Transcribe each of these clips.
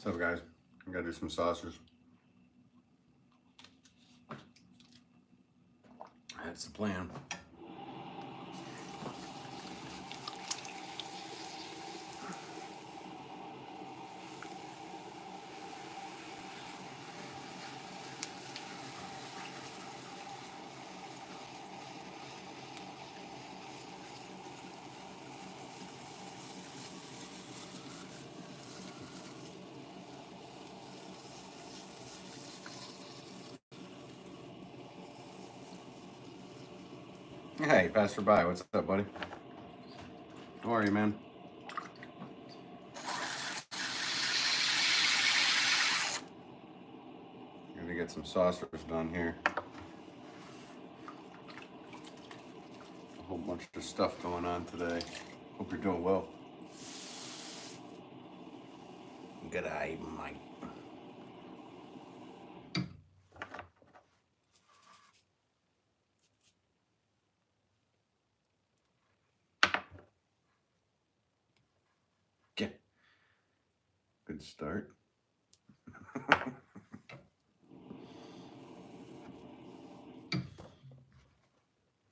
What's up, guys? I gotta do some saucers. That's the plan. Hey, passerby, what's up, buddy? How are you, man? Gonna get some saucers done here. A whole bunch of stuff going on today. Hope you're doing well. Good eye, Mike. Yeah. Good start.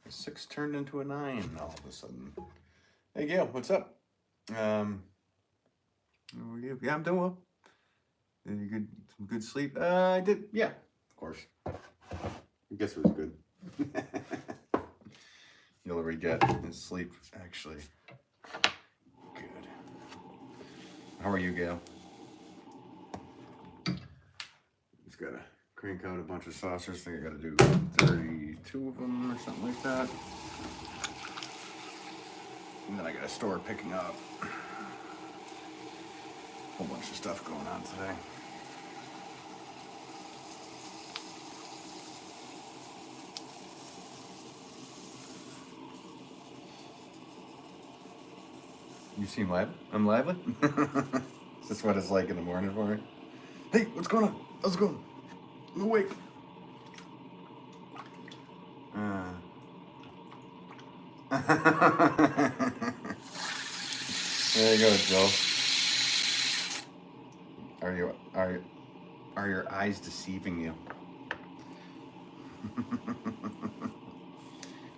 6 turned into a 9 all of a sudden. Hey, Gail, what's up? Yeah, I'm doing well. Did you get some good sleep? I did, yeah, of course. I guess it was good. Hillary got his sleep, actually. Good. How are you, Gail? Just gotta crank out a bunch of saucers. I think I gotta do 32 of them or something like that. And then I got a store picking up. A whole bunch of stuff going on today. You seem lively? I'm lively? Is this what it's like in the morning for me? Hey, what's going on? How's it going? I'm awake. There you go, Joe. Are your eyes deceiving you?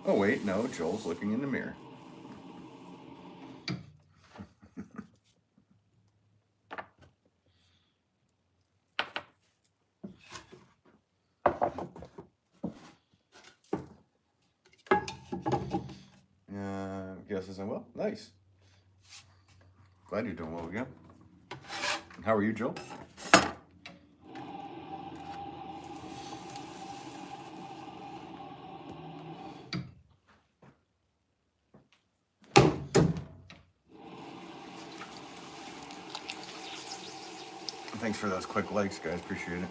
Oh wait, no, Joel's looking in the mirror. Guesses I'm well. Nice. Glad you're doing well again. How are you, Joel? Thanks for those quick likes, guys. Appreciate it.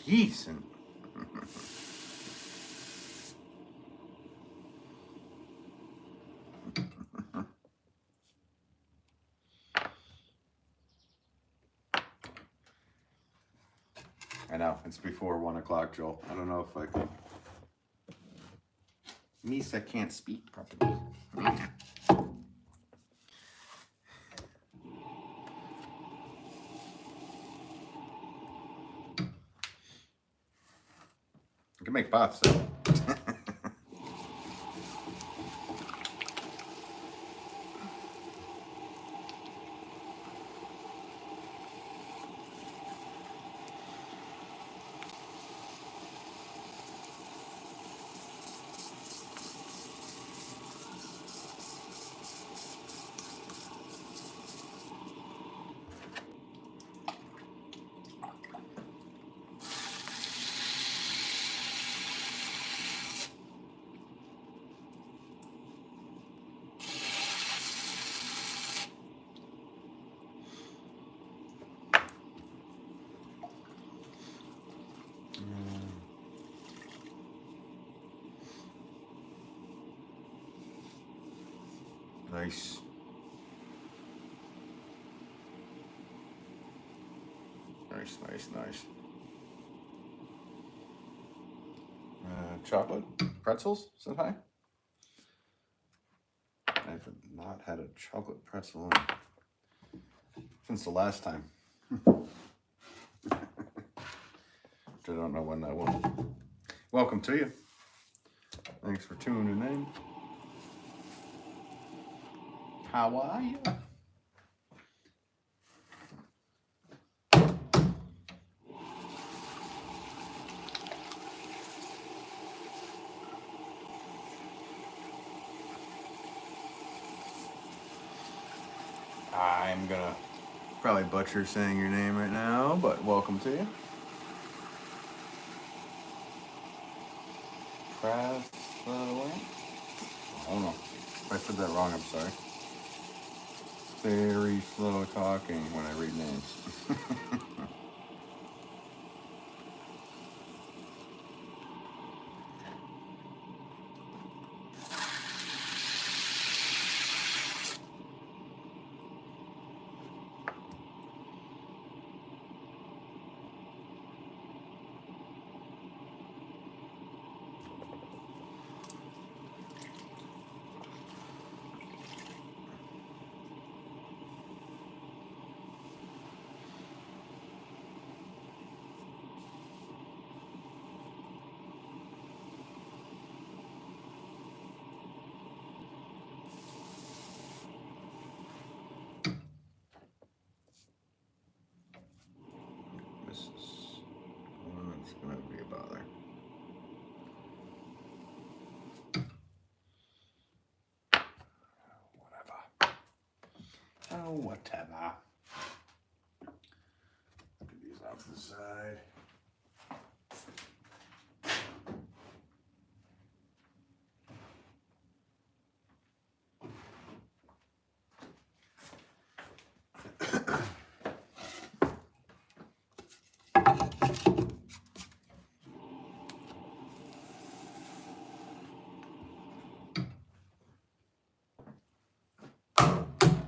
Decent. I know, it's before 1 o'clock, Joel. I don't know if I can. Misa can't speak properly. I can make pots, though. Nice. Nice, nice, nice. Chocolate pretzels, said hi. I've not had a chocolate pretzel since the last time. Which I don't know when that was. Welcome to you. Thanks for tuning in. How are you? I'm gonna probably butcher saying your name right now, but welcome to you. Press the link. I don't know. If I said that wrong, I'm sorry. Very slow talking when I read names. This is it's gonna be a bother. Whatever. Oh, whatever. Get these off the side.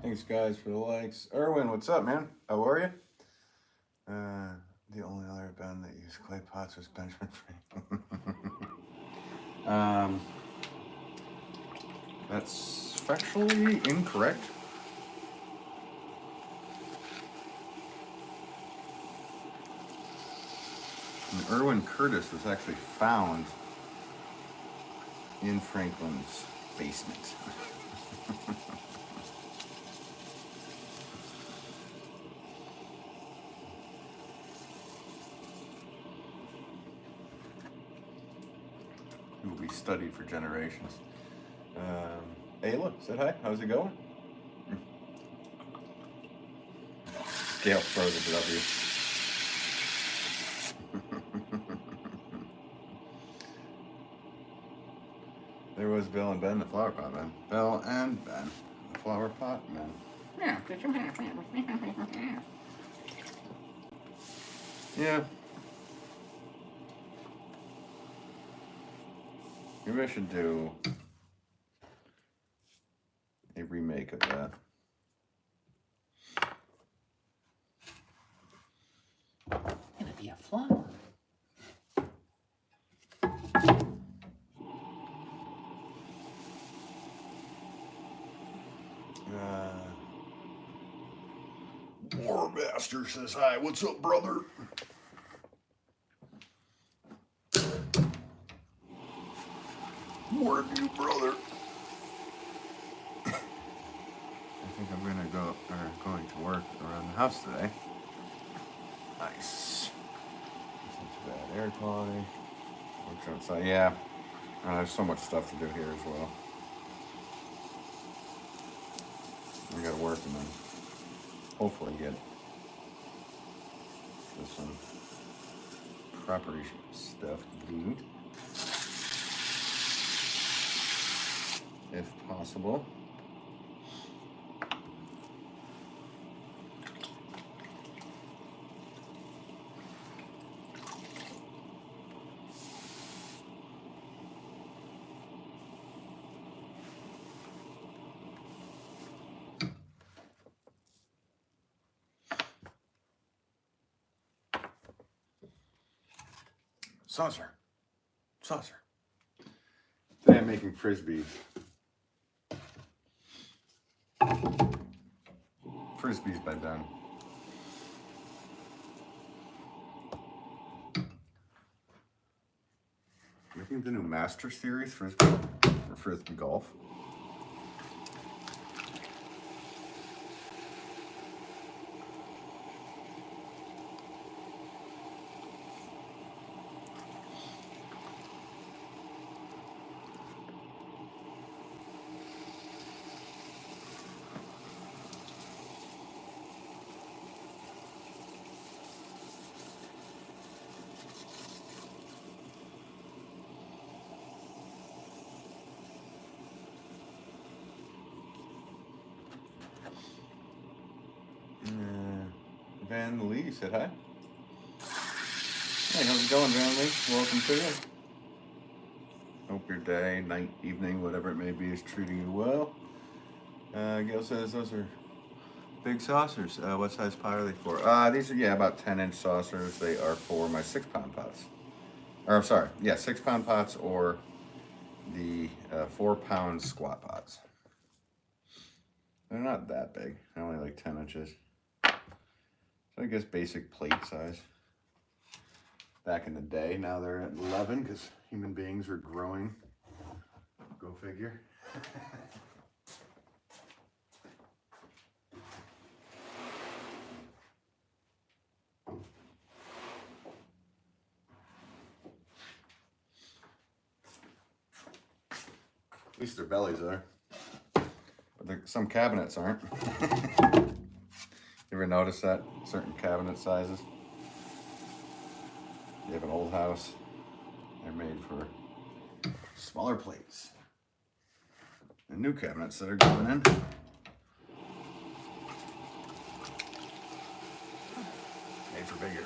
Thanks, guys, for the likes. Erwin, what's up, man? How are you? The only other band that used clay pots was Benjamin Franklin. That's factually incorrect. And Erwin Curtis was actually found in Franklin's basement. He will be studied for generations. Ayla said hi. How's it going? Gail throws a W. There was Bill and Ben, the flower pot man. Bill and Ben, the flower pot man. Yeah, did you have it? Yeah. Maybe I should do a remake of that. Gonna be a flower. Warmaster says hi. What's up, brother? Where are you, brother? I think I'm going to work around the house today. Nice. Not too bad air quality. Works outside. Yeah. There's so much stuff to do here as well. I gotta work and then hopefully get some property stuff to do, if possible. Saucer. Saucer. Today I'm making frisbees. Frisbees by Ben. Making the new Master Series Frisbee or Frisbee Golf. Van Lee said hi. Hey, how's it going, Van Lee? Welcome to you. Hope your day, night, evening, whatever it may be, is treating you well. Gail says those are big saucers. What size pot are they for? These are, about 10-inch saucers. They are for my 6-pound pots. Or, I'm sorry, 6-pound pots or the 4-pound squat pots. They're not that big. They're only like 10 inches. So I guess basic plate size. Back in the day, now they're at 11 because human beings are growing. Go figure. At least their bellies are. But some cabinets aren't. You ever notice that? Certain cabinet sizes? You have an old house, they're made for smaller plates. And new cabinets that are going in. Made for bigger.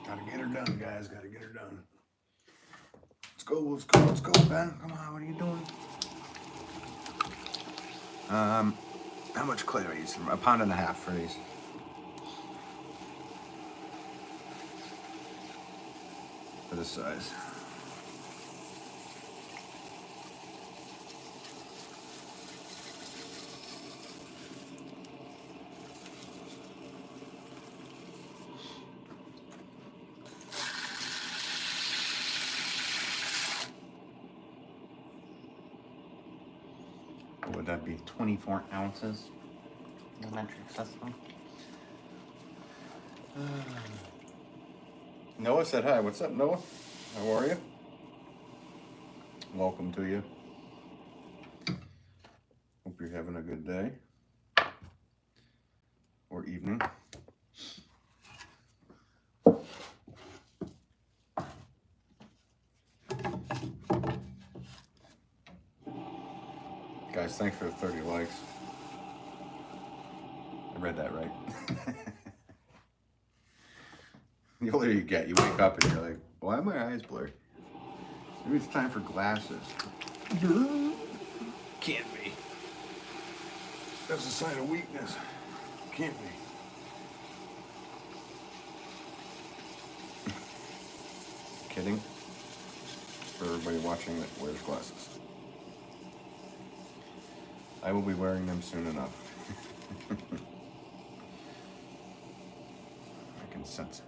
Gotta get her done, guys. Gotta get her done. Let's go, let's go, let's go, Ben. Come on, what are you doing? How much clay do I use? 1.5 pounds for these. For this size. What would that be? 24 ounces? The metric system. Noah said hi. What's up, Noah? How are you? Welcome to you. Hope you're having a good day or evening. Guys, thanks for the 30 likes. I read that right. The older you get, you wake up and you're like, why are my eyes blurry? Maybe it's time for glasses. Can't be. That's a sign of weakness. Can't be. Kidding? For everybody watching that wears glasses. I will be wearing them soon enough. I can sense it.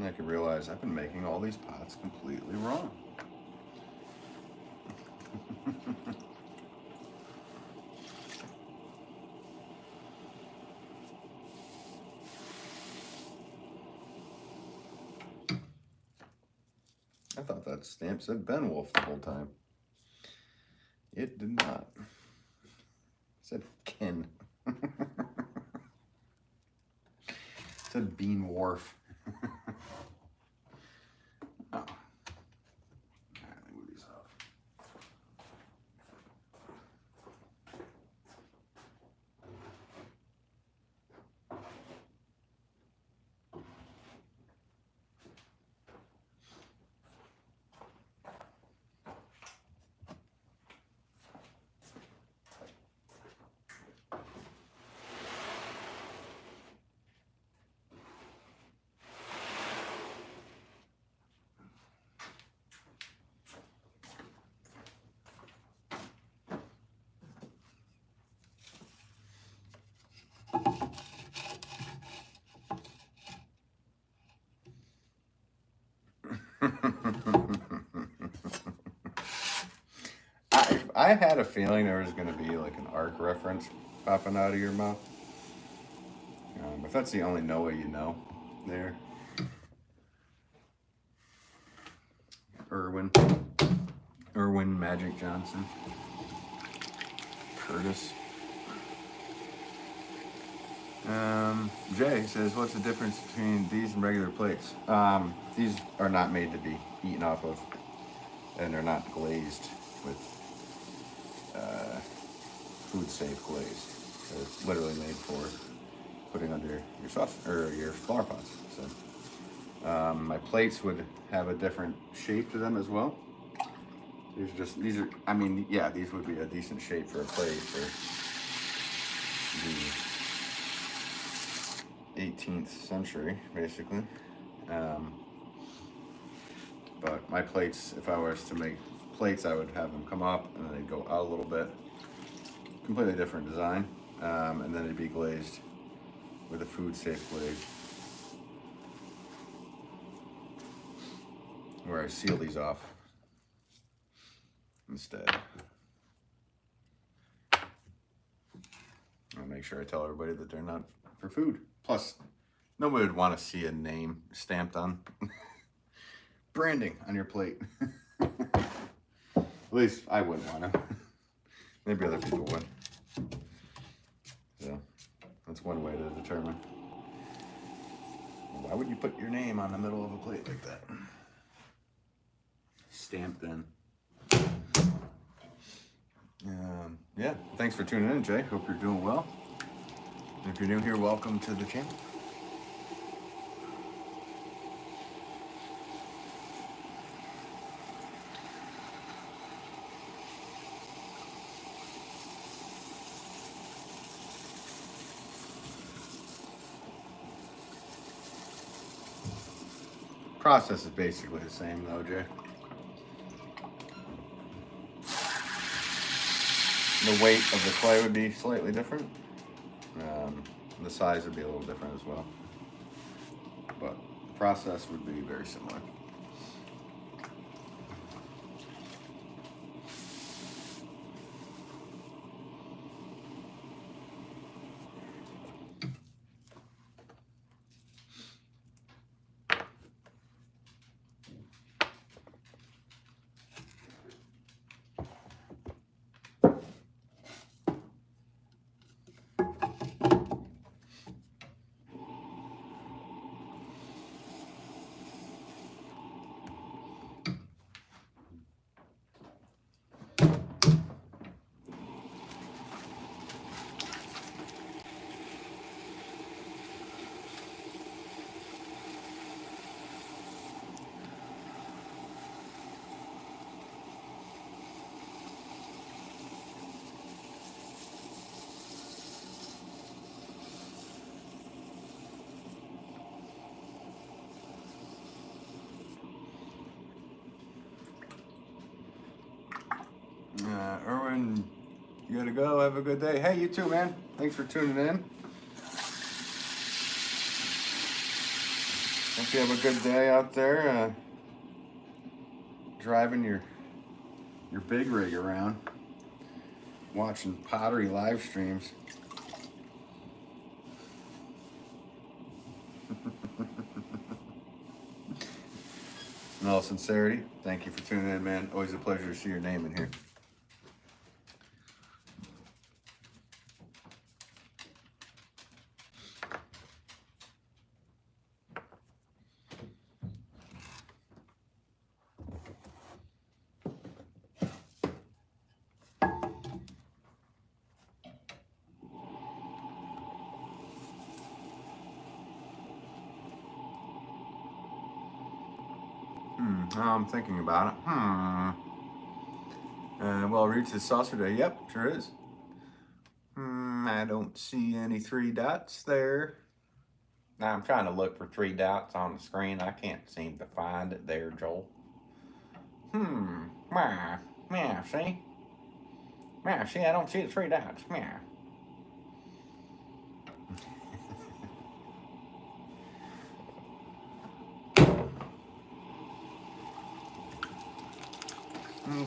And I could realize I've been making all these pots completely wrong. I thought that stamp said Ben Wolff the whole time. It did not. It said Ken. It said Bean Wolff. Oh. Alright, let me move these off. I had a feeling there was going to be like an arc reference popping out of your mouth. If that's the only Noah you know there. Irwin Magic Johnson. Curtis. Jay says, what's the difference between these and regular plates? These are not made to be eaten off of, and they're not glazed with food safe glaze. They're literally made for putting under your sauce or your flower pots. So my plates would have a different shape to them as well. These are, I mean, yeah, these would be a decent shape for a plate for the 18th century, basically. But my plates, if I was to make plates, I would have them come up and then they'd go out a little bit. Completely different design. And then it'd be glazed with a food safe glaze, where I seal these off instead. I'll make sure I tell everybody that they're not for food. Plus, nobody would want to see a name stamped on branding on your plate. At least I wouldn't want to. Maybe other people would. So that's one way to determine. Why would you put your name on the middle of a plate like that? Stamped in. Yeah, thanks for tuning in, Jay. Hope you're doing well. And if you're new here, welcome to the channel. Process is basically the same though, Jay. The weight of the clay would be slightly different. The size would be a little different as well. But the process would be very similar. Erwin, you gotta go. Have a good day. Hey, you too, man. Thanks for tuning in. Hope you have a good day out there, driving your big rig around, watching pottery live streams. In all sincerity, thank you for tuning in, man. Always a pleasure to see your name in here. I'm thinking about it. Well, reach the saucer day. Yep, sure is. I don't see any 3 dots there. Now I'm trying to look for 3 dots on the screen. I can't seem to find it there, Joel. Yeah, see? Yeah, see, I don't see the 3 dots. Yeah.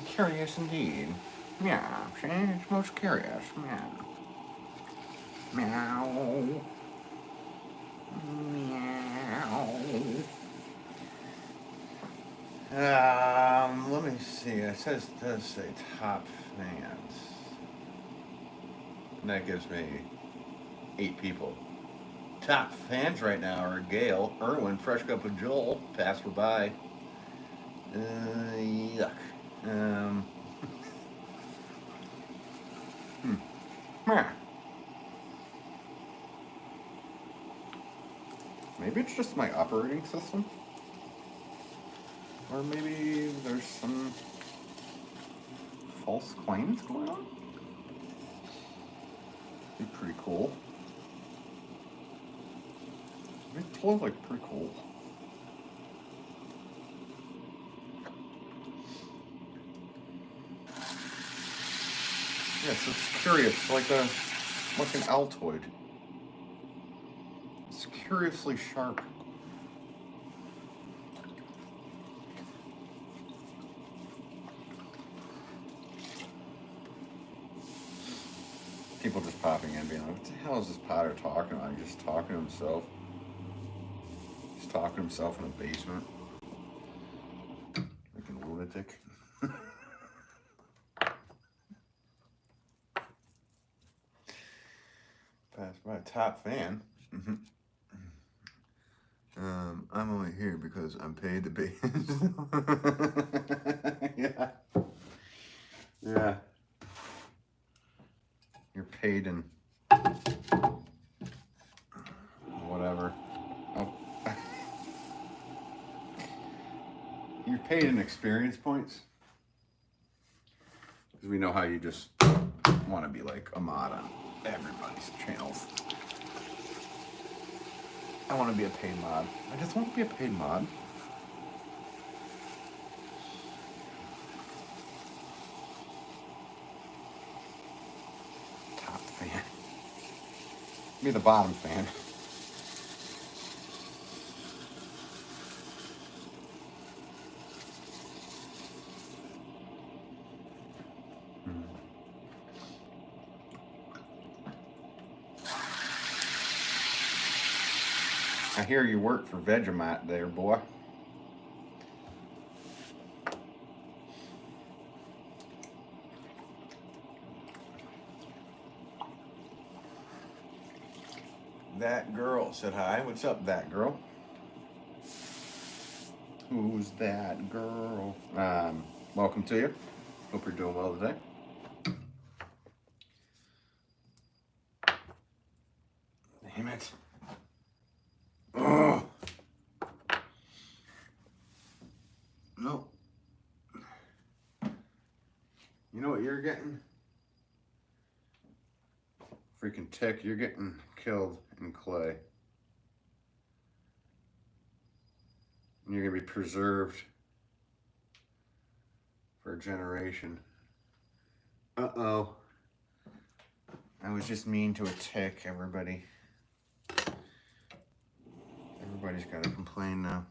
Curious indeed. Yeah, see, it's most curious. Meow. Meow. Meow. Let me see. It does say top fans. And that gives me 8 people. Top fans right now are Gail, Erwin, Fresh Cup of Joel, Passerby. Yuck. Maybe it's just my operating system. Or maybe there's some false claims going on. Be pretty cool. It's totally like pretty cool. Yes, it's curious, like an Altoid. It's curiously sharp. People just popping in, being like, "What the hell is this Potter talking about? He's just talking to himself. He's talking to himself in a basement. Like a lunatic." That's my top fan. I'm only here because I'm paid to be. Yeah. Yeah. You're paid in whatever. Oh. You're paid in experience points. Because we know how you just want to be like a mod on everybody's channels. I want to be a paid mod. I just want to be a paid mod. Top fan. Be the bottom fan. I hear you work for Vegemite there, boy. That girl said hi. What's up, that girl? Who's that girl? Welcome to you. Hope you're doing well today. Damn it. Oh. No. You know what you're getting? Freaking tick, you're getting killed in clay. And you're gonna be preserved for a generation. Uh-oh. I was just mean to a tick, everybody. Everybody's got to complain now.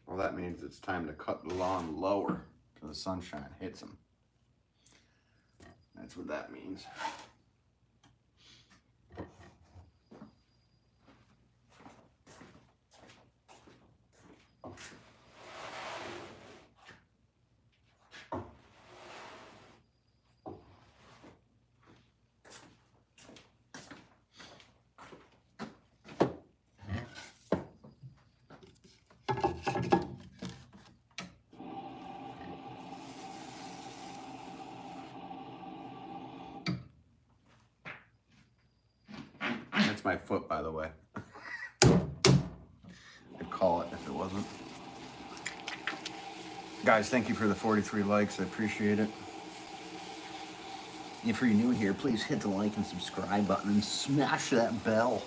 Well, that means it's time to cut the lawn lower so the sunshine hits them. That's what that means. That's my foot, by the way. I'd call it if it wasn't. Guys, thank you for the 43 likes. I appreciate it. If you're new here, please hit the like and subscribe button and smash that bell.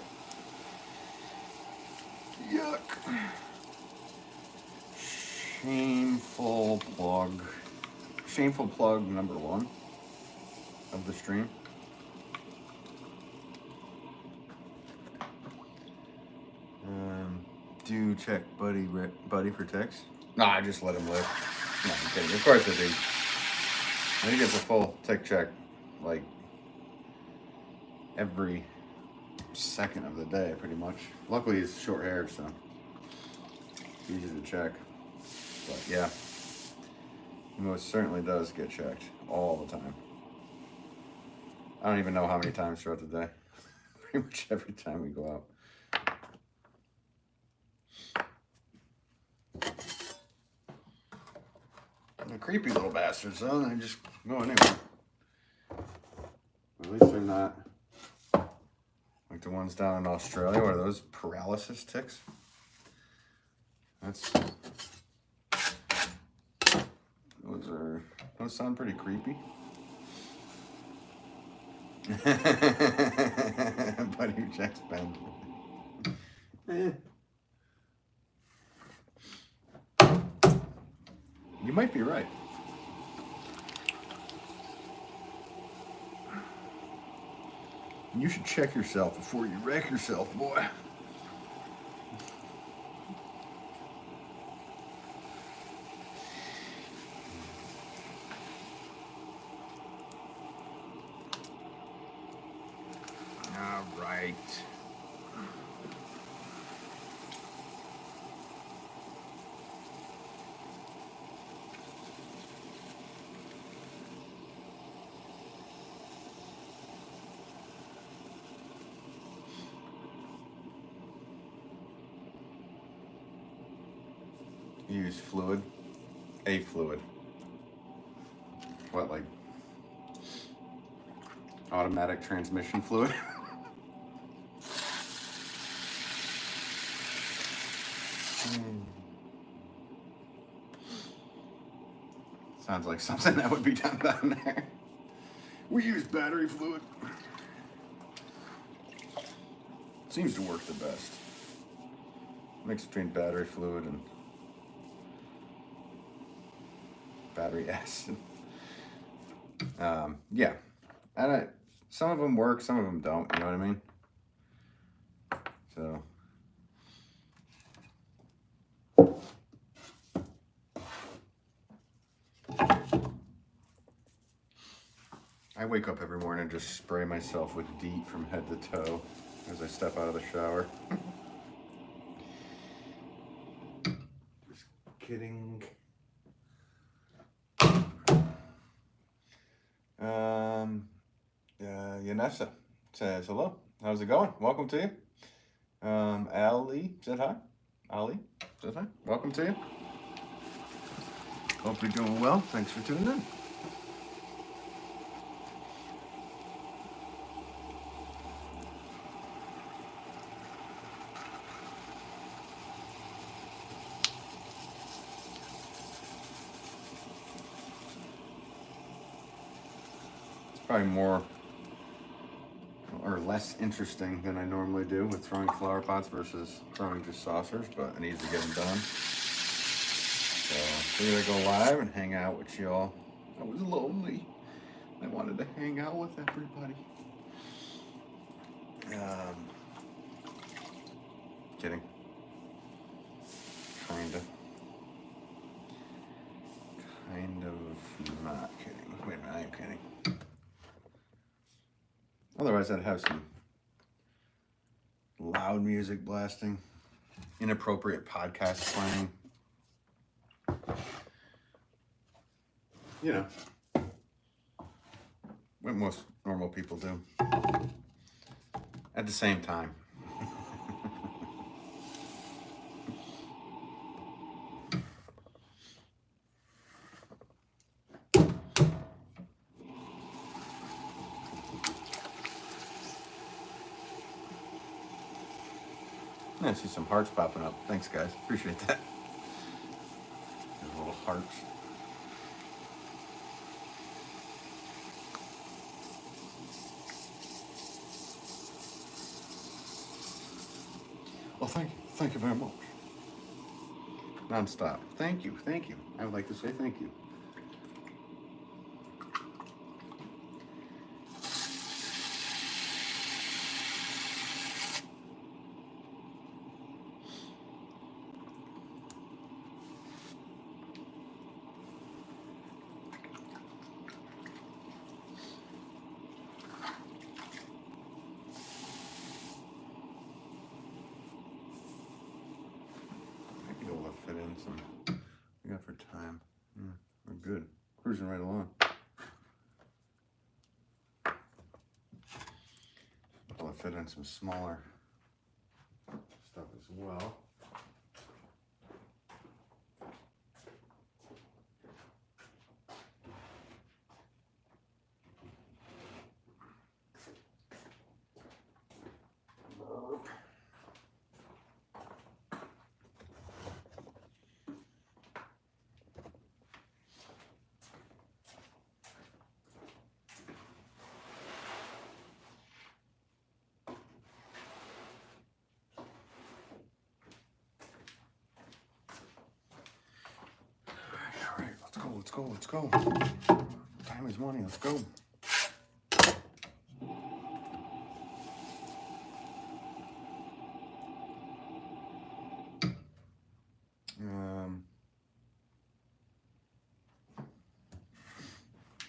Yuck. Shameful plug. Shameful plug number 1 of the stream. Do check Buddy for text. No, I just let him live. No, I'm kidding. Of course I do. I think it's a full tick check, like every second of the day, pretty much. Luckily, he's short haired, so it's easy to check. But yeah, he most certainly does get checked all the time. I don't even know how many times throughout the day. Pretty much every time we go out. They're creepy little bastards, though. They just go anywhere. At least they're not like the ones down in Australia. What are those, paralysis ticks? Those sound pretty creepy. Buddy who checks Ben. You might be right. You should check yourself before you wreck yourself, boy. All right. Use fluid, a fluid. What, like automatic transmission fluid? Sounds like something that would be done down there. We use battery fluid. Seems to work the best. Mix between battery fluid and battery acid. Yeah, and some of them work, some of them don't. You know what I mean? So I wake up every morning and just spray myself with DEET from head to toe as I step out of the shower. Just kidding. Yanessa says hello. How's it going? Welcome to you. Ali said hi. Ali said hi. Welcome to you. Hope you're doing well. Thanks for tuning in. It's probably more or less interesting than I normally do with throwing flower pots versus throwing just saucers, but I need to get them done. So figured I'd go live and hang out with y'all. I was lonely. I wanted to hang out with everybody. Kidding. Kind of not kidding. Wait a minute, I am kidding. Otherwise, I'd have some loud music blasting, inappropriate podcast playing. You know, what most normal people do. At the same time. I see some hearts popping up. Thanks, guys. Appreciate that. There's little hearts. Well, thank you. Thank you very much. Non-stop. Thank you. Thank you. I would like to say thank you. Fit in some. We got for time. We're good. Cruising right along. I'll fit in some smaller stuff as well. Let's go. Time is money. Let's go.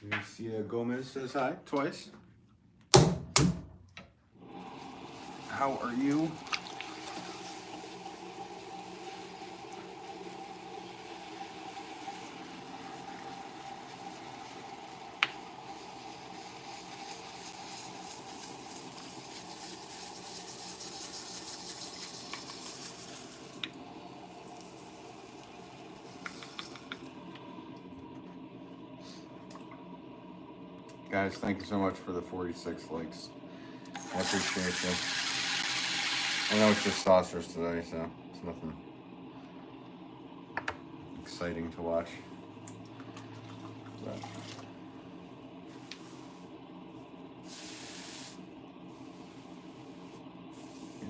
Lucia Gomez says hi twice. How are you? Guys, thank you so much for the 46 likes. I appreciate you. I know it's just saucers today, so it's nothing exciting to watch. But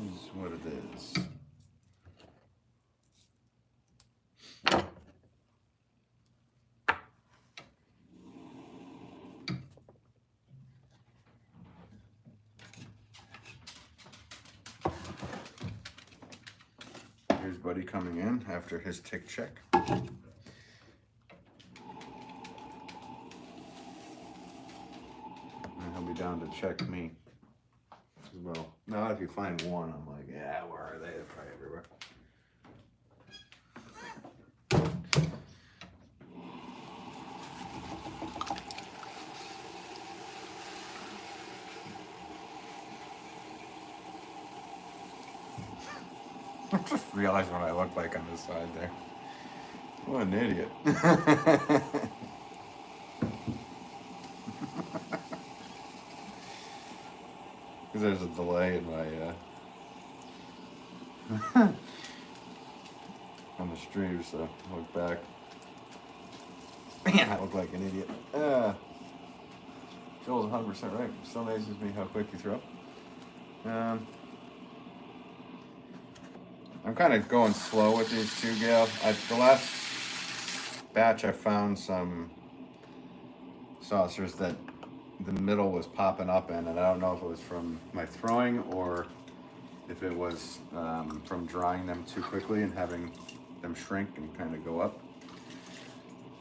is what it is. Here's Buddy coming in after his tick check. And he'll be down to check me as well. Now if you find one, I'm like, yeah, where are they? They're probably everywhere. I just realized what I look like on this side there. What an idiot. Because there's a delay in my on the stream, so I look back. Man, I look like an idiot. Joel's 100% right. It still amazes me how quick you throw. I'm kind of going slow with these two, Gail. The last batch, I found some saucers that the middle was popping up in, and I don't know if it was from my throwing or if it was from drying them too quickly and having them shrink and kind of go up.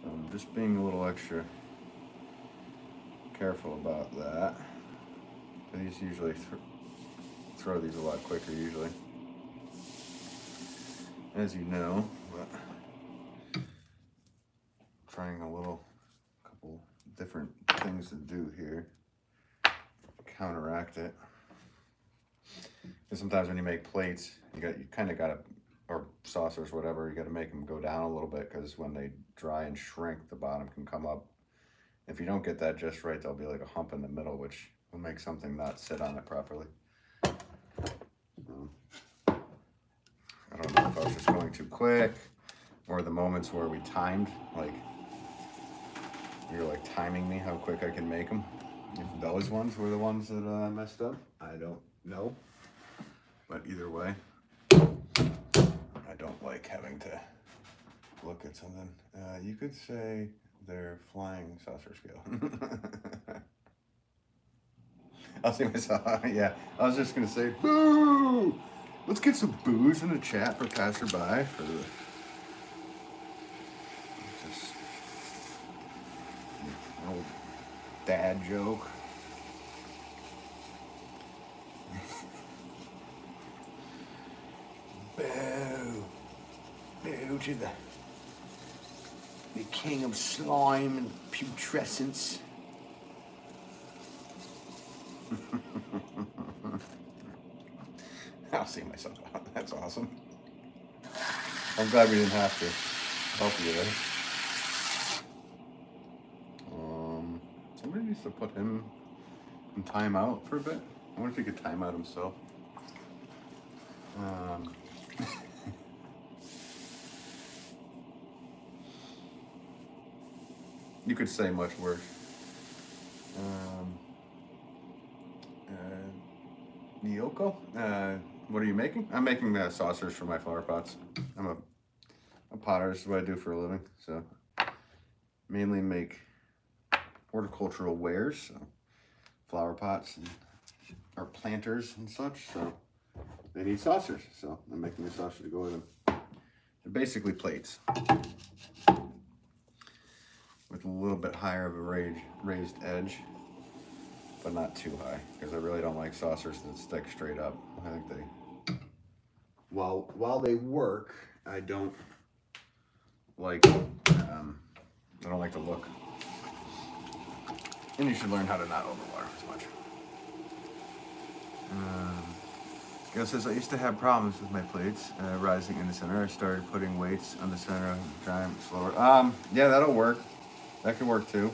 So I'm just being a little extra careful about that. These usually throw these a lot quicker usually, as you know, but trying couple different things to do here to counteract it. Because sometimes when you make plates, you kind of got to, or saucers, whatever, you got to make them go down a little bit, because when they dry and shrink, the bottom can come up. If you don't get that just right, there'll be like a hump in the middle, which will make something not sit on it properly. I don't know if I was just going too quick, or the moments where we timed, like you're like timing me how quick I can make them. If those ones were the ones that I messed up, I don't know. But either way, I don't like having to look at something. You could say they're flying saucer scale. I'll see myself. Yeah, I was just gonna say, boo! Let's get some boos in the chat for passerby for the just an old dad joke. Boo! Boo to the king of slime and putrescence. I'll see myself out. That's awesome. I'm glad we didn't have to help you there. Somebody needs to put him in timeout for a bit. I wonder if he could time out himself. You could say much worse. Nyoko, what are you making? I'm making saucers for my flower pots. I'm a potter. This is what I do for a living. So mainly make horticultural wares, so flower pots or planters and such. So they need saucers. So I'm making a saucer to go with them. They're basically plates with a little bit higher of a raised edge, but not too high, because I really don't like saucers that stick straight up. I think they, while they work, I don't like the look. And you should learn how to not overwater as much. Gail says, I used to have problems with my plates rising in the center. I started putting weights on the center, drying slower. Yeah, that'll work. That could work too.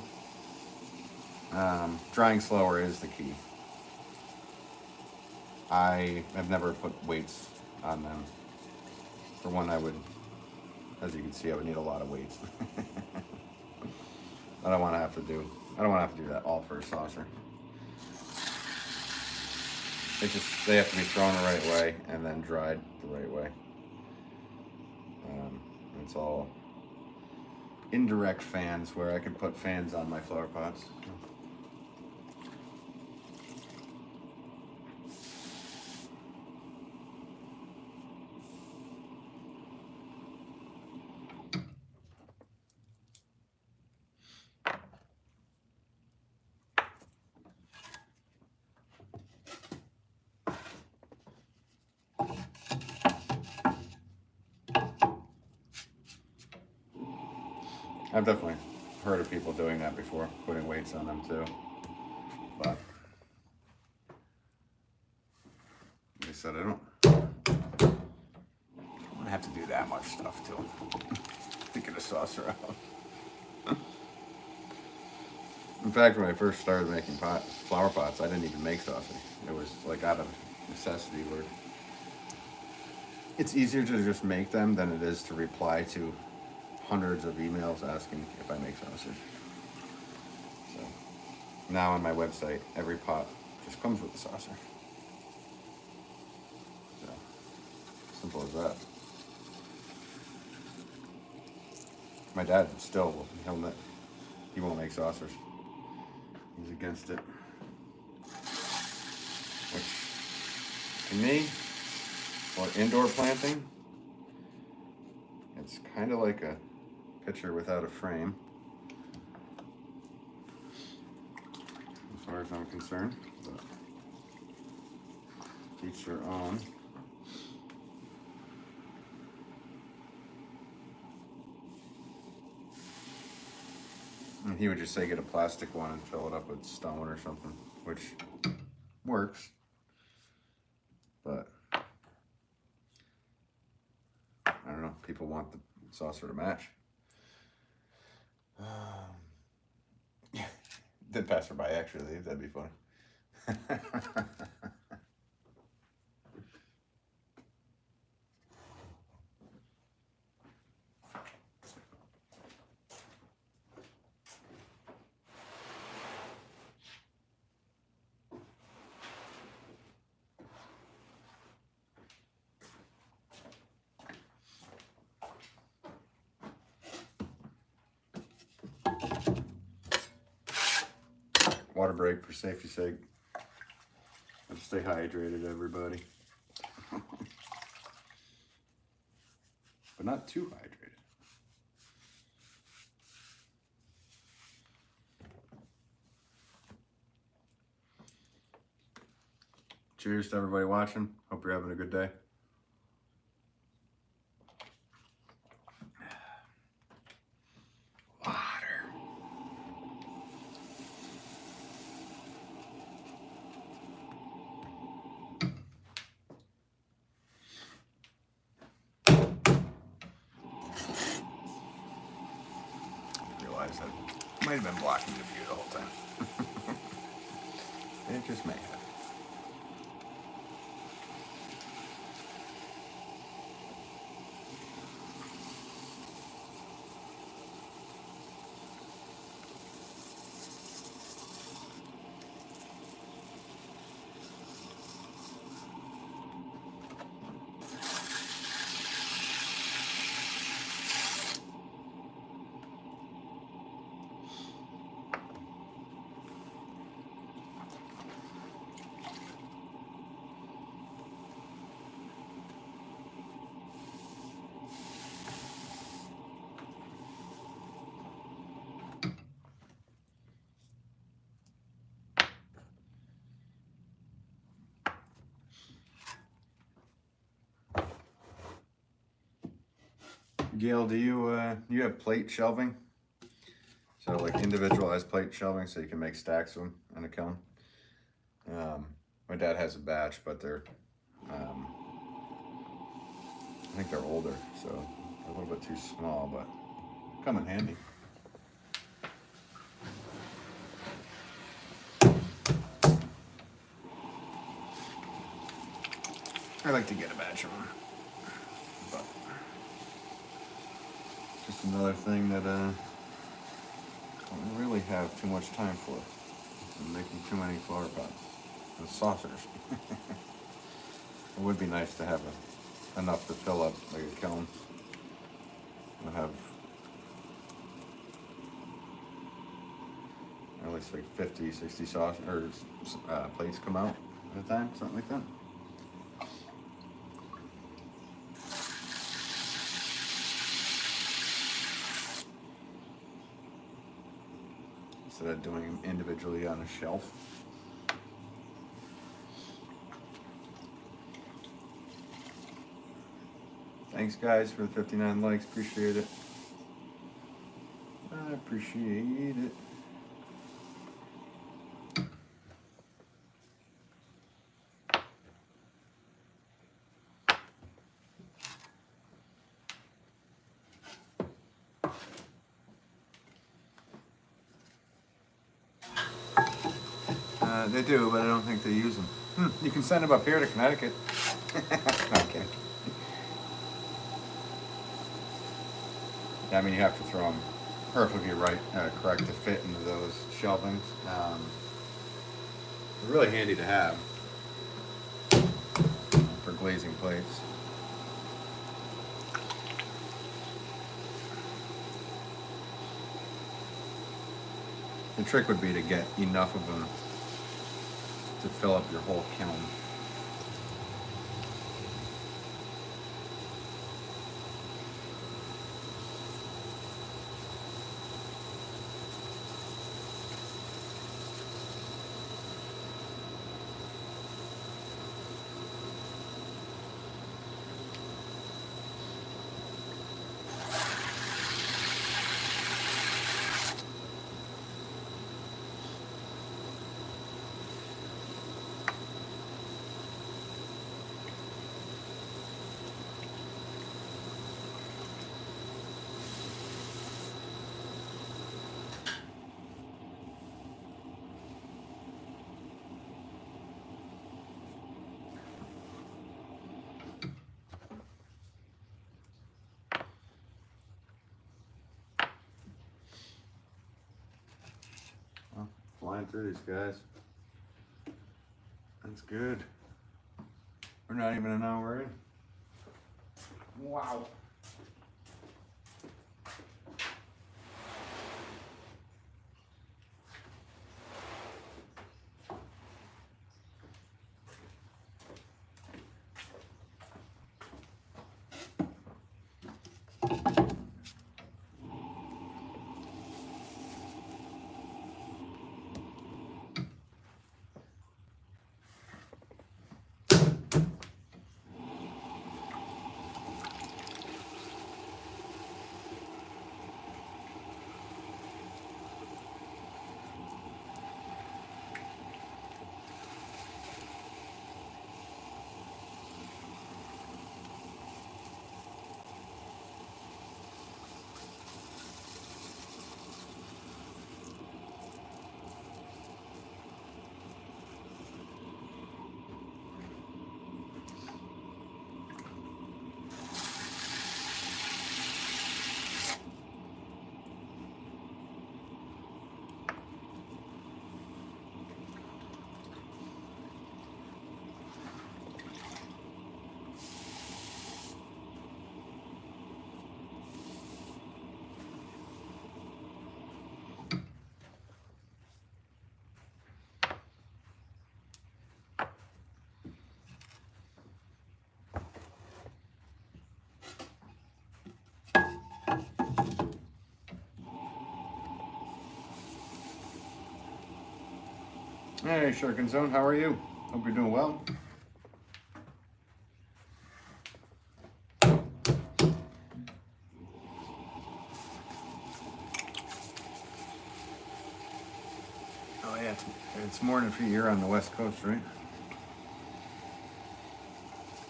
Drying slower is the key. I have never put weights on them. For one, I would, as you can see, I would need a lot of weights. I don't want to have to do that all for a saucer. They have to be thrown the right way and then dried the right way. It's all indirect fans, where I could put fans on my flower pots. I've definitely heard of people doing that before, putting weights on them too. But like I said, I don't have to do that much stuff to get a saucer out. In fact, when I first started making flower pots, I didn't even make saucer. It was like out of necessity, where it's easier to just make them than it is to reply to hundreds of emails asking if I make saucers. So now on my website, every pot just comes with a saucer. So simple as that. My dad still he won't make saucers. He's against it. Which, to me, for indoor planting, it's kind of like a picture without a frame, as far as I'm concerned. But each their own. And he would just say get a plastic one and fill it up with stone or something, which works. But I don't know, people want the saucer to match. Did pass her by actually, that'd be funny. Water break for safety's sake. Let's stay hydrated, everybody. But not too hydrated. Cheers to everybody watching. Hope you're having a good day. That might have been blocking the view the whole time. It just may have. Gail, do you have plate shelving? So like individualized plate shelving, so you can make stacks of them in a kiln. My dad has a batch, but they're, I think they're older, so they're a little bit too small, but come in handy. I like to get a batch of them, but just another thing that I don't really have too much time for. I'm making too many flower pots and saucers. It would be nice to have enough to fill up like a kiln. I'll have at least like 50, 60 plates come out at a time, something like that. Instead of doing them individually on a shelf. Thanks guys for the 59 likes, appreciate it. I appreciate it. They do, but I don't think they use them. You can send them up here to Connecticut. No, I'm kidding. I mean, you have to throw them perfectly correct to fit into those shelvings. They're really handy to have for glazing plates. The trick would be to get enough of them to fill up your whole kiln. Flying through these guys. That's good. We're not even an hour in. Wow. Hey, Shurkin Zone, how are you? Hope you're doing well. Oh yeah, it's morning for you. You're on the West Coast, right?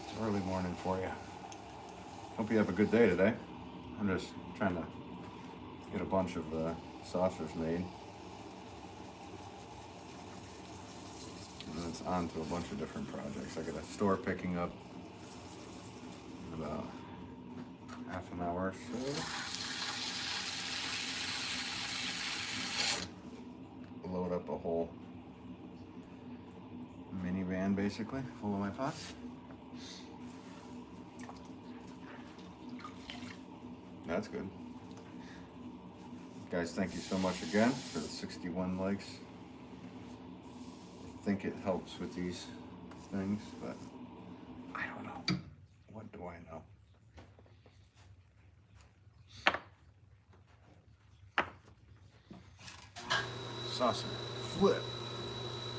It's early morning for you. Hope you have a good day today. I'm just trying to get a bunch of saucers made. And it's on to a bunch of different projects. I got a store picking up in about half an hour or so. Load up a whole minivan basically full of my pots. That's good. Guys, thank you so much again for the 61 likes. I think it helps with these things, but I don't know. What do I know? Saucer. Flip.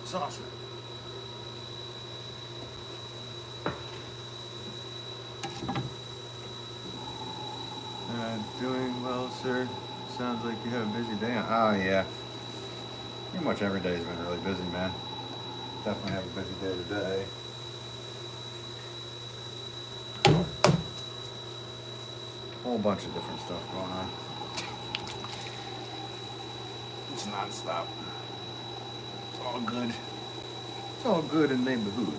Saucer. Doing well, sir. Sounds like you have a busy day. Oh, yeah. Pretty much every day has been really busy, man. Definitely have a busy day today. Whole bunch of different stuff going on. It's non-stop. It's all good. It's all good in neighborhood.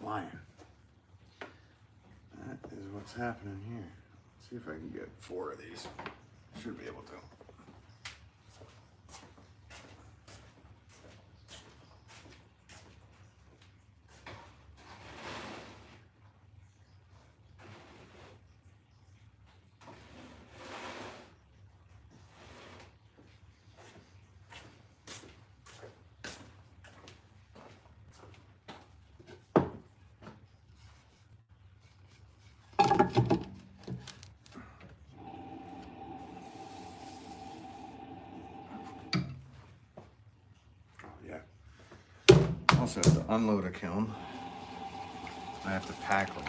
flying. That is what's happening here. Let's see if I can get 4 of these. Should be able to. Also have to unload a kiln. I have to pack like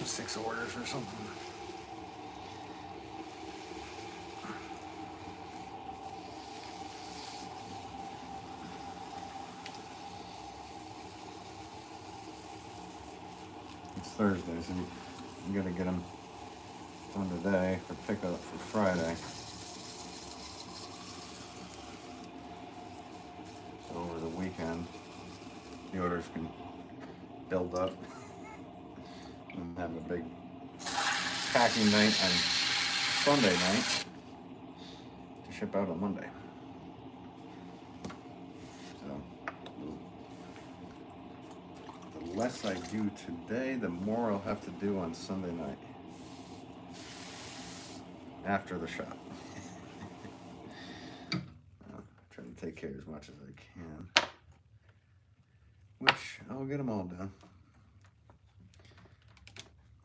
6 orders or something. It's Thursday, so you gotta get them done today for pickup for Friday. So over the weekend, the orders can build up and have a big packing night on Sunday night to ship out on Monday. So the less I do today, the more I'll have to do on Sunday night after the shop. I'll try to take care as much as I can. Which I'll get them all done.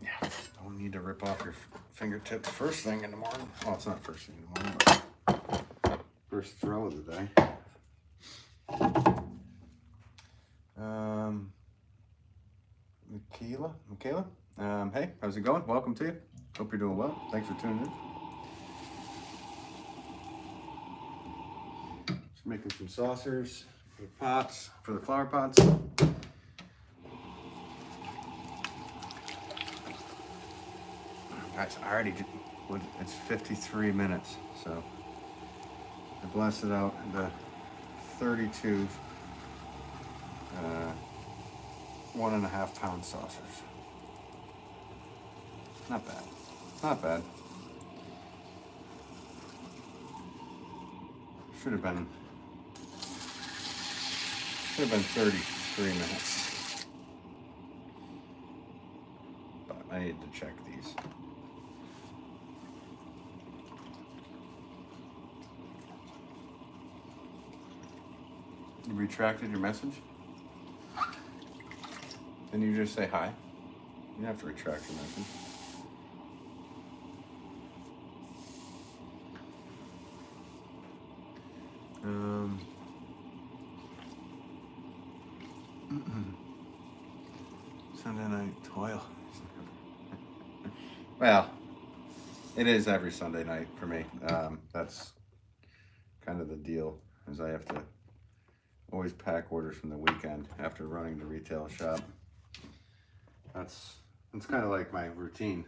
Yeah, don't need to rip off your fingertips first thing in the morning. Well, it's not first thing in the morning, but first throw of the day. Michaela, hey, how's it going? Welcome to you. Hope you're doing well. Thanks for tuning in. Just making some saucers. For the pots, for the flower pots. Guys, I already did, it's 53 minutes, so I blasted out the 32 1.5 pound saucers. Not bad, not bad. Should have been 33 minutes. But I need to check these. You retracted your message? Didn't you just say hi? You don't have to retract your message. Sunday night toil. Well, it is every Sunday night for me. That's kind of the deal, is I have to always pack orders from the weekend after running the retail shop. That's kind of like my routine.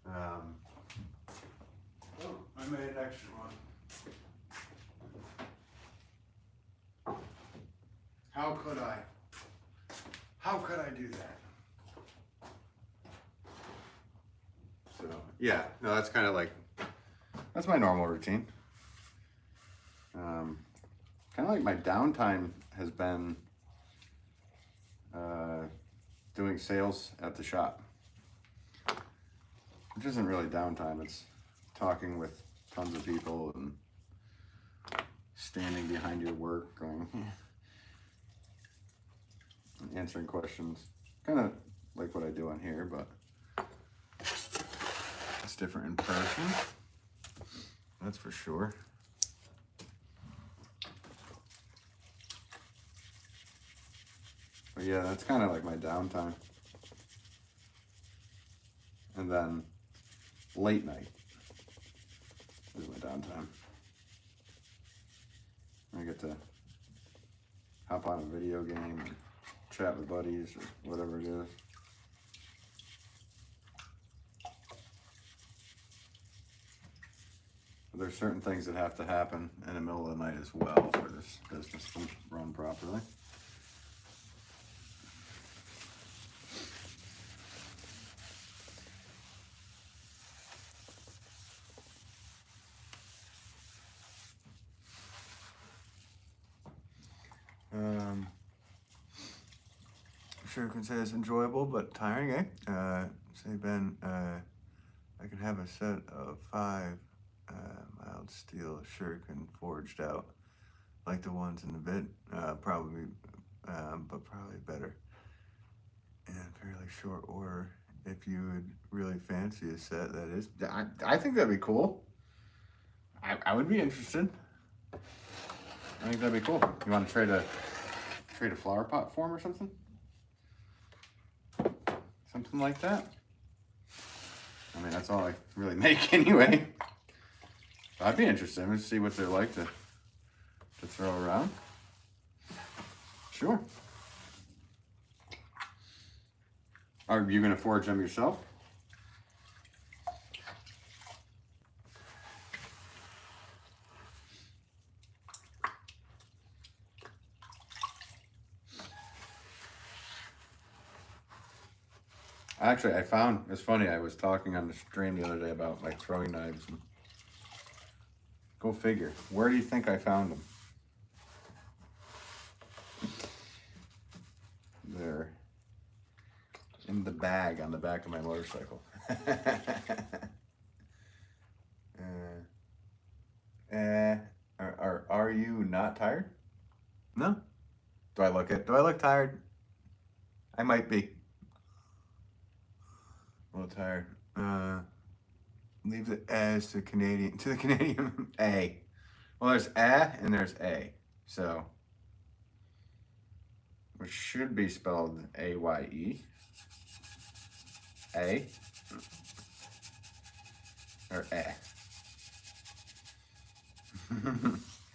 Oh, I made an extra one. How could I? How could I do that? So, yeah, no, that's kind of like, that's my normal routine. Kind of like my downtime has been doing sales at the shop, which isn't really downtime. It's talking with tons of people and standing behind your work, going, and answering questions. Kind of like what I do on here, but it's different in person. That's for sure. But yeah, that's kind of like my downtime. And then late night is my downtime. I get to hop on a video game and chat with buddies or whatever it is. But there's certain things that have to happen in the middle of the night as well for this business to run properly. Sure can say it's enjoyable but tiring, eh? Say Ben, I can have a set of 5 mild steel shuriken forged out, like the ones in the vid, probably, but probably better in fairly short order. If you would really fancy a set, that is. I think that'd be cool. I would be interested. I think that'd be cool. You want to trade a flower pot form or something? Something like that. I mean, that's all I really make anyway. I'd be interested to see what they're like to throw around. Sure. Are you gonna forge them yourself? Actually, I found, it's funny, I was talking on the stream the other day about like throwing knives. And go figure. Where do you think I found them? They're in the bag on the back of my motorcycle. Are you not tired? No. Do I look tired? I might be. A little tired. Leave the A's to the Canadian A. Well, there's A and there's A. So, which should be spelled A-Y-E. A. Or A.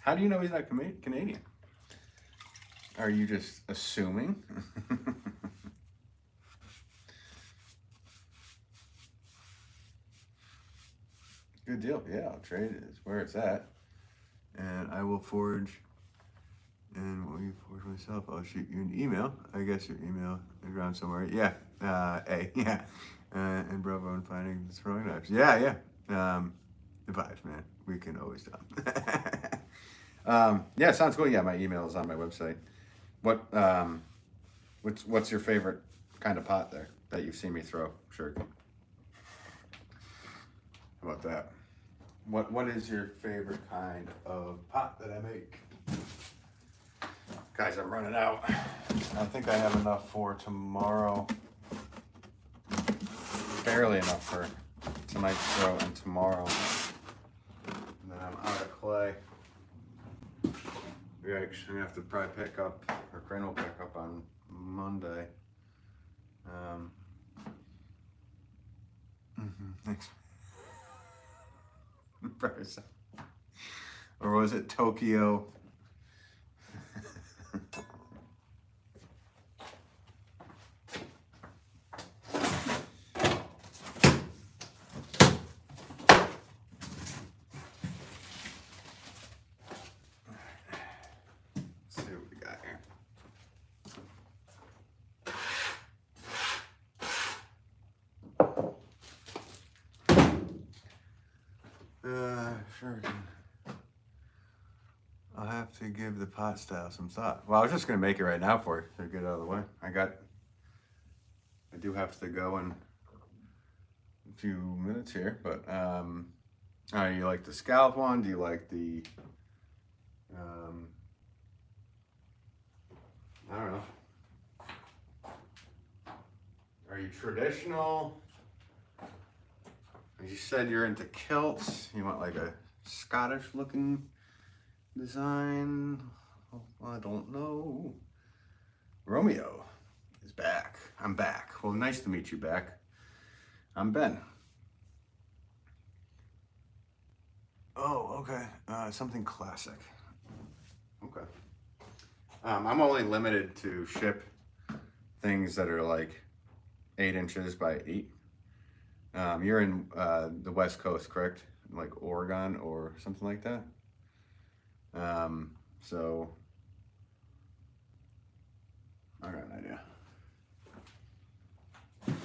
How do you know he's not Canadian? Are you just assuming? Good deal. Yeah, I'll trade it. It's where it's at. And I will forge. And when you forge myself, I'll shoot you an email. I guess your email is around somewhere. Yeah. A. Yeah. And Bravo and finding the throwing knives. Yeah. The vibes, man. We can always tell. Yeah, sounds cool. Yeah, my email is on my website. What's your favorite kind of pot there that you've seen me throw? Sure. How about that? What is your favorite kind of pot that I make? Guys, I'm running out. I think I have enough for tomorrow. Barely enough for tonight's throw and tomorrow. And then I'm out of clay. Yikes, I'm gonna have to probably pick up, or Crane will pick up on Monday. Thanks. Or was it Tokyo? Sure. I'll have to give the pot style some thought. Well, I was just gonna make it right now for you to get out of the way. I do have to go in a few minutes here, but you like the scallop one? Do you like the I don't know. Are you traditional? You said you're into kilts. You want like a Scottish looking design? Oh, I don't know. Romeo is back. I'm back. Well, nice to meet you back. I'm Ben. Oh, okay. Something classic. Okay. I'm only limited to ship things that are like 8 inches by 8. You're in the West Coast, correct? Like Oregon or something like that? So I got an idea. Let's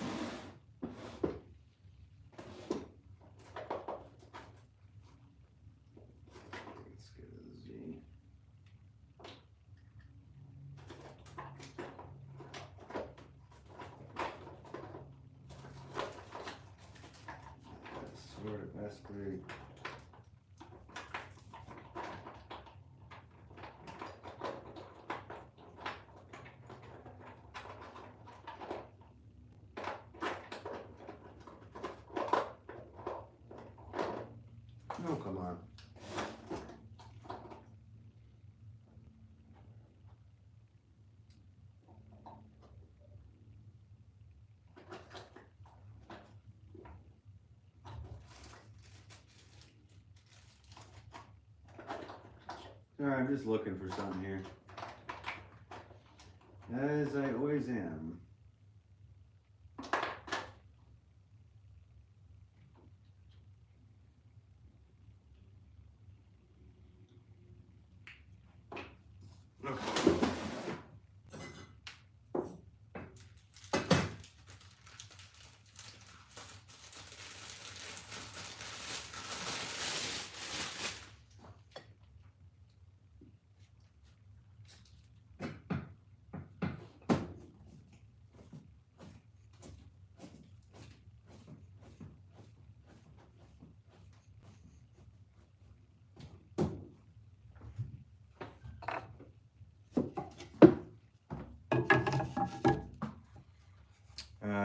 get a Z. Alright, I'm just looking for something here. As I always am.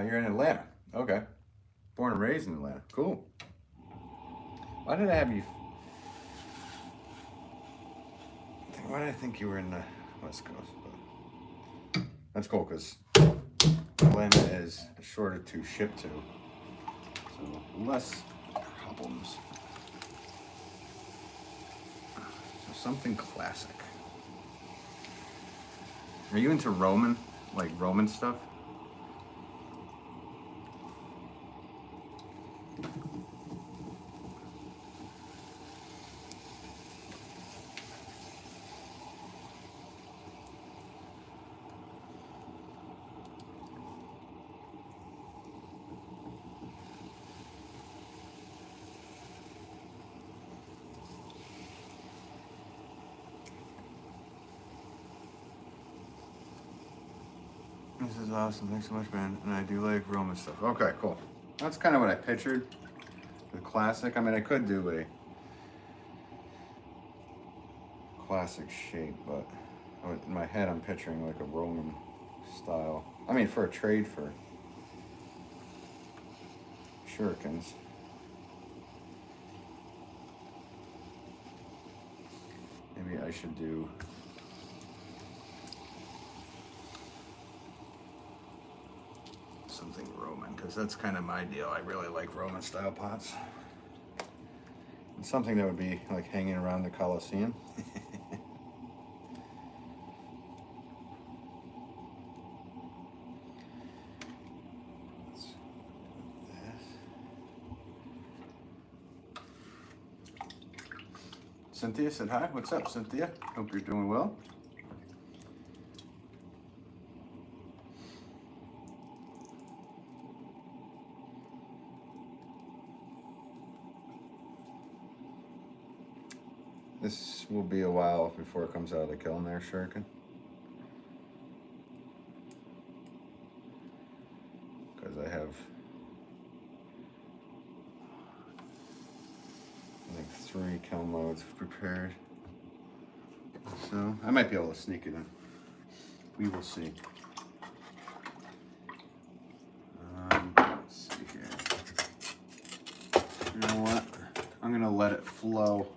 You're in Atlanta. Okay. Born and raised in Atlanta. Cool. Why did I have you... Why did I think you were in the West Coast? But that's cool because Atlanta is shorter to ship to. So less problems. So something classic. Are you into Roman? Like Roman stuff? This is awesome. Thanks so much, man. And I do like Roman stuff. Okay, cool. That's kind of what I pictured. The classic. I mean, I could do a classic shape, but in my head, I'm picturing like a Roman style. I mean, for a trade for shurikens. Maybe I should do something Roman, because that's kind of my deal. I really like Roman style pots. And something that would be like hanging around the Colosseum. Cynthia said hi. What's up, Cynthia? Hope you're doing well. This will be a while before it comes out of the kiln there, shuriken. Because I have like 3 kiln loads prepared. So I might be able to sneak it in. We will see. Let's see here. You know what? I'm gonna let it flow.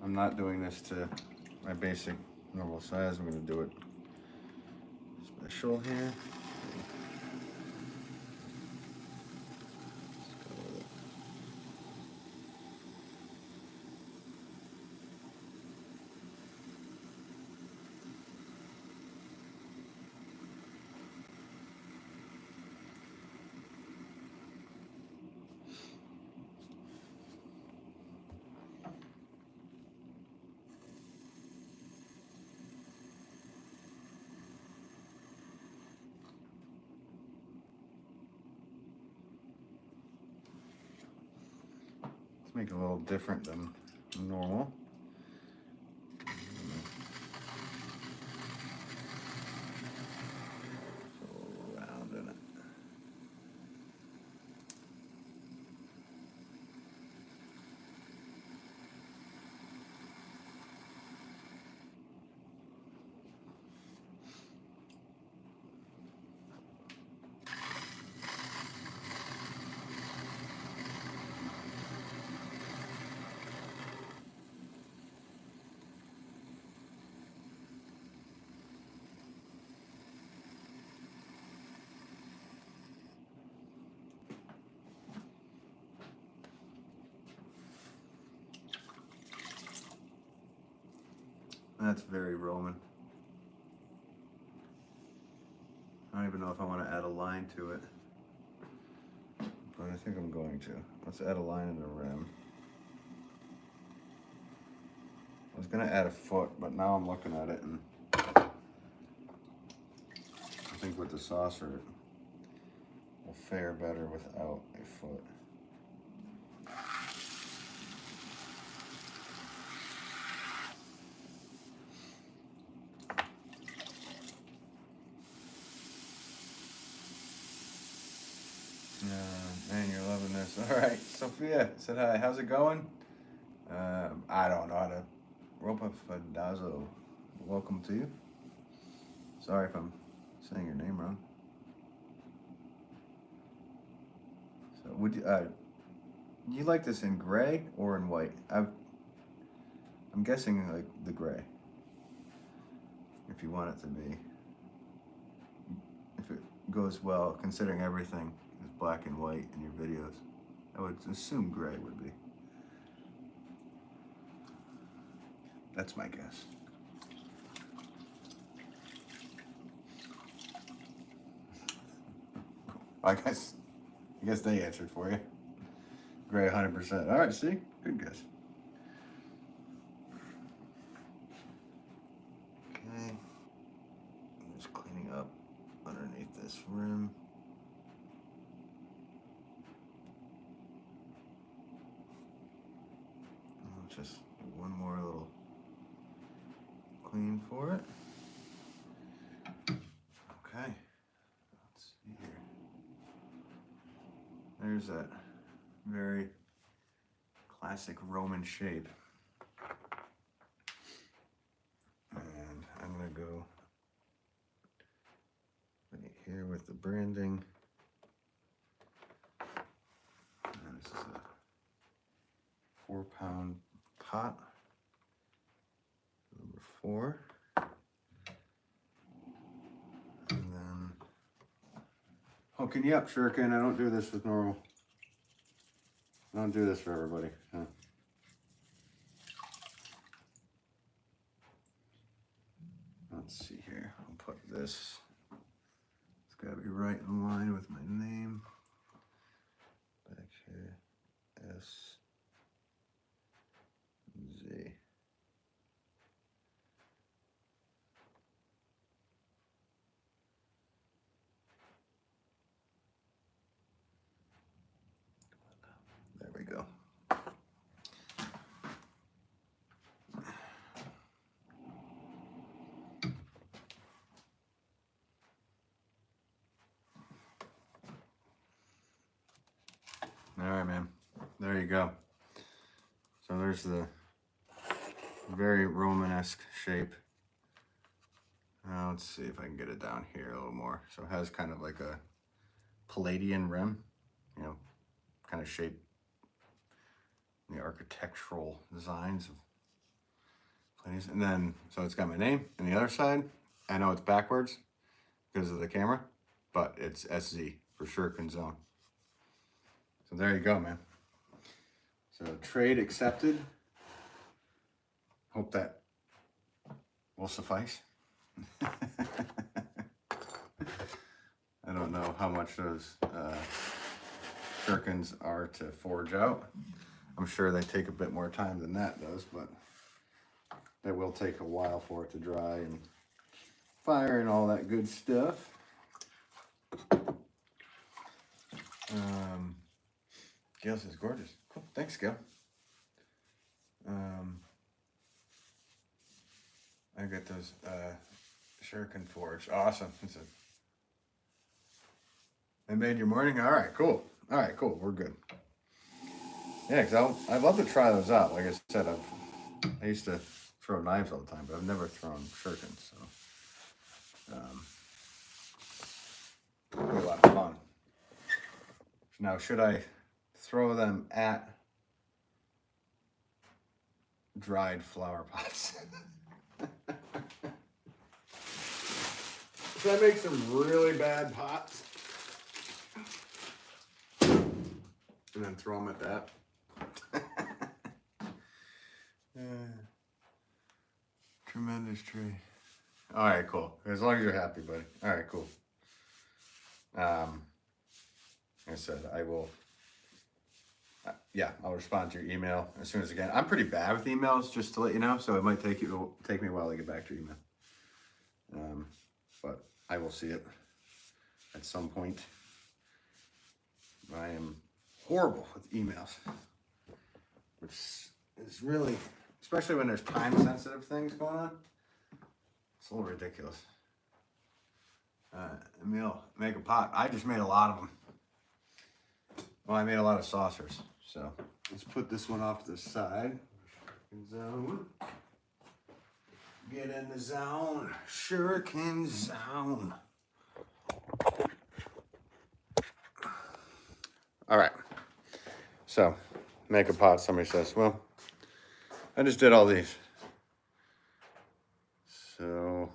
I'm not doing this to my basic normal size. I'm going to do it special here. Make it a little different than normal. Go around in it. That's very Roman. I don't even know if I want to add a line to it, but I think I'm going to. Let's add a line in the rim. I was going to add a foot, but now I'm looking at it and I think with the saucer it will fare better without a foot. Man, you're loving this. All right, Sophia said hi. How's it going? I don't know how to rope a fadazo. Welcome to you. Sorry if I'm saying your name wrong. So would you like this in gray or in white? I'm guessing like the gray. If you want it to be, if it goes well, considering everything is black and white in your videos, I would assume gray would be. That's my guess. I guess they answered for you. Gray 100%. All right, see? Good guess. Okay. I'm just cleaning up underneath this rim. Just one more little clean for it. Okay. Let's see here. There's that very classic Roman shape. And I'm going to go right here with the branding. And this is a 4-pound pot, number 4. And then hooking you up, shuriken. I don't do this with normal. I don't do this for everybody. Huh? Let's see here. I'll put this. It's got to be right in line with my name. Back here, S. Z. There we go. All right, man. There you go. So there's the very Romanesque shape. Now let's see if I can get it down here a little more. So it has kind of like a Palladian rim, you know, kind of shape the architectural designs of Palladians. And then, so it's got my name and the other side. I know it's backwards because of the camera, but it's SZ for Shuriken Zone. So there you go, man. So trade accepted. Hope that will suffice. I don't know how much those shurikens are to forge out. I'm sure they take a bit more time than that does, but it will take a while for it to dry and fire and all that good stuff. Gail says gorgeous. Cool. Thanks, Gail. I got those shuriken forged. Awesome. They made your morning? All right, cool. All right, cool. We're good. Yeah, because I'd love to try those out. Like I said, I used to throw knives all the time, but I've never thrown shurikens. So, it'll be a lot of fun. Now, should I throw them at dried flower pots? Should I make some really bad pots and then throw them at that? Tremendous tree. All right, cool. As long as you're happy, buddy. All right, cool. Like I said, I will. Yeah, I'll respond to your email as soon as I can. I'm pretty bad with emails, just to let you know. So it might take me a while to get back to your email. But I will see it at some point. I am horrible with emails, which is really, especially when there's time-sensitive things going on. It's a little ridiculous. Emil, make a pot. I just made a lot of them. Well, I made a lot of saucers. So let's put this one off to the side. Zone. Get in the zone. Shuriken zone. All right. So, make a pot. Somebody says, well, I just did all these. So,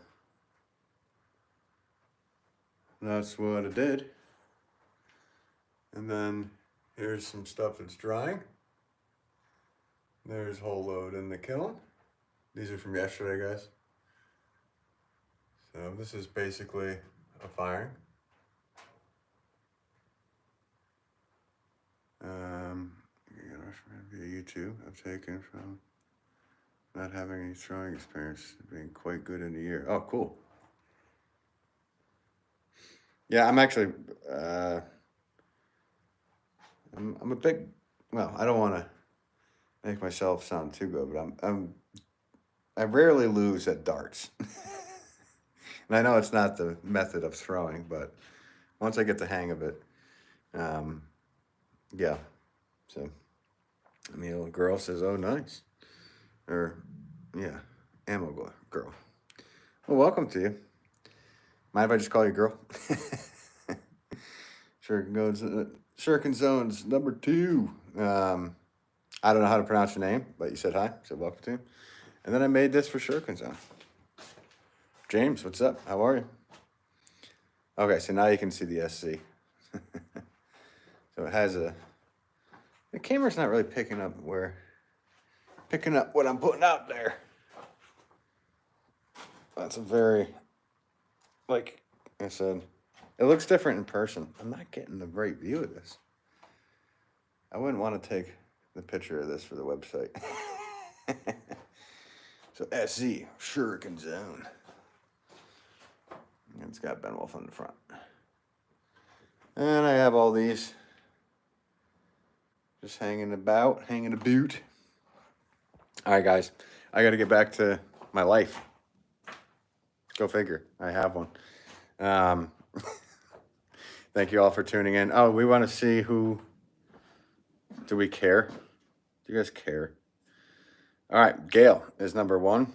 that's what I did. And then here's some stuff that's drying. There's whole load in the kiln. These are from yesterday, guys. So this is basically a firing. Via YouTube, I've taken from not having any throwing experience to being quite good in a year. Oh, cool. Yeah, I'm actually, I'm a big, well, I don't want to make myself sound too good, but I rarely lose at darts. And I know it's not the method of throwing, but once I get the hang of it, yeah. So, I mean, a girl says, oh, nice. Or, yeah, ammo girl. Well, welcome to you. Mind if I just call you girl? Shuriken Zones, number 2. I don't know how to pronounce your name, but you said hi, so welcome to you. And then I made this for Shuriken Zone. James, what's up? How are you? Okay, so now you can see the SC. So it has the camera's not really picking up what I'm putting out there. That's a very, like I said, it looks different in person. I'm not getting the right view of this. I wouldn't want to take the picture of this for the website. So SC, Shuriken Zone. And it's got Ben Wolff on the front. And I have all these just hanging about. All right, guys. I got to get back to my life. Go figure. I have one. Thank you all for tuning in. Oh, we want to see who... Do we care? Do you guys care? All right, Gail is number 1.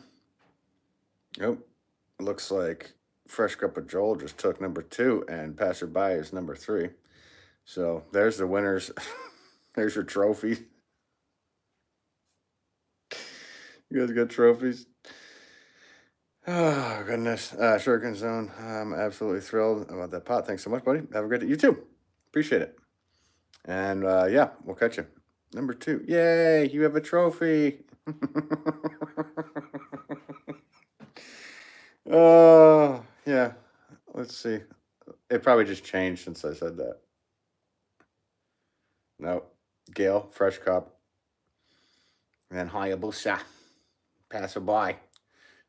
Nope. Looks like Fresh Cup of Joel just took number 2, and Passerby is number 3. So there's the winners. There's your trophies. You guys got trophies? Oh, goodness. Shuriken Zone, I'm absolutely thrilled about that pot. Thanks so much, buddy. Have a great day. You too. Appreciate it. And, yeah, we'll catch you. Number 2. Yay, you have a trophy. Oh, yeah. Let's see. It probably just changed since I said that. Nope. Gail, Fresh Cup. And then Hayabusa. Passerby.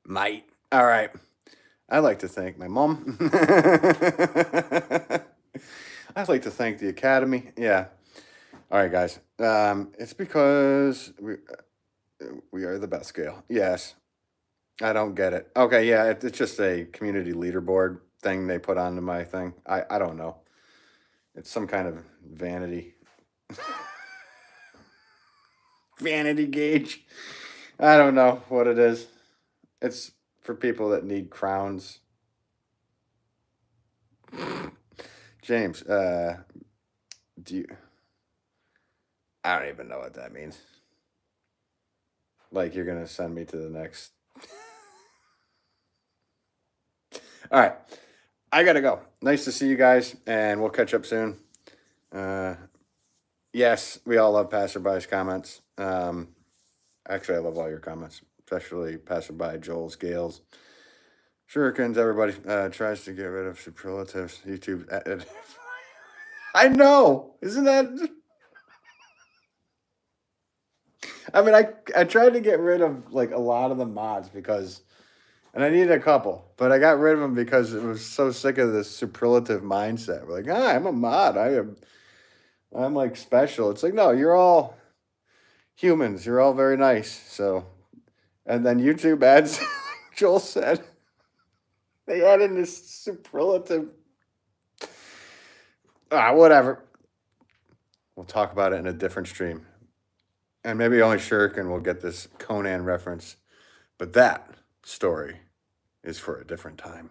Mate. All right. I'd like to thank my mom. I'd like to thank the Academy. Yeah. All right, guys. It's because we are the best, Gail. Yes. I don't get it. Okay, yeah, it's just a community leaderboard thing they put onto my thing. I don't know. It's some kind of vanity. Vanity gauge. I don't know what it is. It's for people that need crowns. James, do you... I don't even know what that means. Like, you're going to send me to the next... All right. I got to go. Nice to see you guys, and we'll catch up soon. Yes, we all love Passerby's comments. Actually, I love all your comments. especially passerby, Joel's, Gales, shurikens. Everybody tries to get rid of superlatives. YouTube. I know, isn't that? I mean, I tried to get rid of like a lot of the mods because, and I needed a couple, but I got rid of them because it was so sick of this superlative mindset. We're like, I'm a mod. I'm like special. It's like, no, you're all humans. You're all very nice. So, and then YouTube adds, Joel said, they add in this superlative. Whatever. We'll talk about it in a different stream. And maybe only Shuriken will get this Conan reference. But that story is for a different time.